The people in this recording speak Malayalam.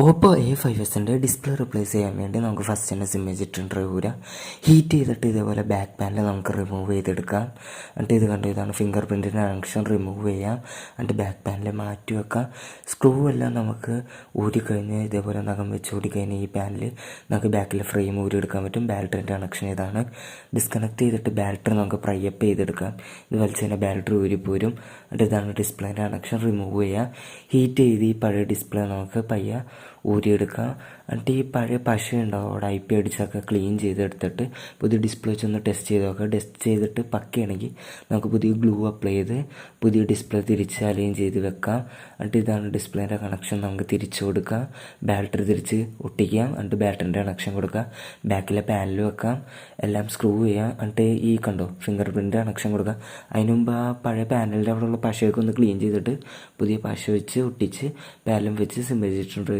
ഓപ്പോ A5Sൻ്റെ ഡിസ്പ്ലേ റിപ്ലേസ് ചെയ്യാൻ വേണ്ടി നമുക്ക് ഫസ്റ്റ് തന്നെ സിം വെച്ചിട്ടുണ്ട് ഊരാം. ഹീറ്റ് ചെയ്തിട്ട് ഇതേപോലെ ബാക്ക് പാനൽ നമുക്ക് റിമൂവ് ചെയ്തെടുക്കാം. എന്നിട്ട് ഇത് കണ്ടു, ഇതാണ് ഫിംഗർ പ്രിൻറ്റിൻ്റെ കണക്ഷൻ. റിമൂവ് ചെയ്യാം, എന്നിട്ട് ബാക്ക് പാനൽ മാറ്റി വെക്കാം. സ്ക്രൂ എല്ലാം നമുക്ക് ഊരിക്കഴിഞ്ഞ് ഇതേപോലെ നഖം വെച്ച് ഊരിക്കഴിഞ്ഞ് ഈ പാനൽ നമുക്ക് ബാക്കിൽ ഫ്രെയിം ഊരിയെടുക്കാൻ പറ്റും. ബാറ്ററിൻ്റെ കണക്ഷൻ ഇതാണ്. ഡിസ്കണക്ട് ചെയ്തിട്ട് ബാറ്ററി നമുക്ക് ഫ്രൈ അപ്പ് ചെയ്തെടുക്കാം. ഇത് വലിച്ച് തന്നെ ബാറ്ററി ഊരിപ്പോരും. എന്നിട്ട് ഇതാണ് ഡിസ്പ്ലേൻ്റെ കണക്ഷൻ. റിമൂവ് ചെയ്യാം. ഹീറ്റ് ചെയ്ത് ഈ പഴയ ഡിസ്പ്ലേ നമുക്ക് പയ്യെ ഊരിയെടുക്കുക. എന്നിട്ട് ഈ പഴയ പശ ഉണ്ടാവും അവിടെ IP അടിച്ചൊക്കെ ക്ലീൻ ചെയ്തെടുത്തിട്ട് പുതിയ ഡിസ്പ്ലേ വെച്ചൊന്ന് ടെസ്റ്റ് ചെയ്ത് നോക്കുക. ടെസ്റ്റ് ചെയ്തിട്ട് പക്കയാണെങ്കിൽ നമുക്ക് പുതിയ ഗ്ലൂ അപ്ലൈ ചെയ്ത് പുതിയ ഡിസ്പ്ലേ തിരിച്ച് അലൈൻ ചെയ്ത് വെക്കാം. എന്നിട്ട് ഇതാണ് ഡിസ്പ്ലേൻ്റെ കണക്ഷൻ. നമുക്ക് തിരിച്ചു കൊടുക്കാം. ബാറ്ററി തിരിച്ച് ഒട്ടിക്കാം. എന്നിട്ട് ബാറ്ററിൻ്റെ കണക്ഷൻ കൊടുക്കുക. ബാക്കിലെ പാനൽ വെക്കാം. എല്ലാം സ്ക്രൂ ചെയ്യാം. എന്നിട്ട് ഈ കണ്ടോ ഫിംഗർ പ്രിൻ്റ് കണക്ഷൻ കൊടുക്കുക. അതിന് മുമ്പ് ആ പഴയ പാനലിൻ്റെ അവിടെയുള്ള പശയൊക്കെ ഒന്ന് ക്ലീൻ ചെയ്തിട്ട് പുതിയ പശ വെച്ച് ഒട്ടിച്ച് പാനലും വെച്ച് സിം വെച്ചിട്ടുണ്ട്.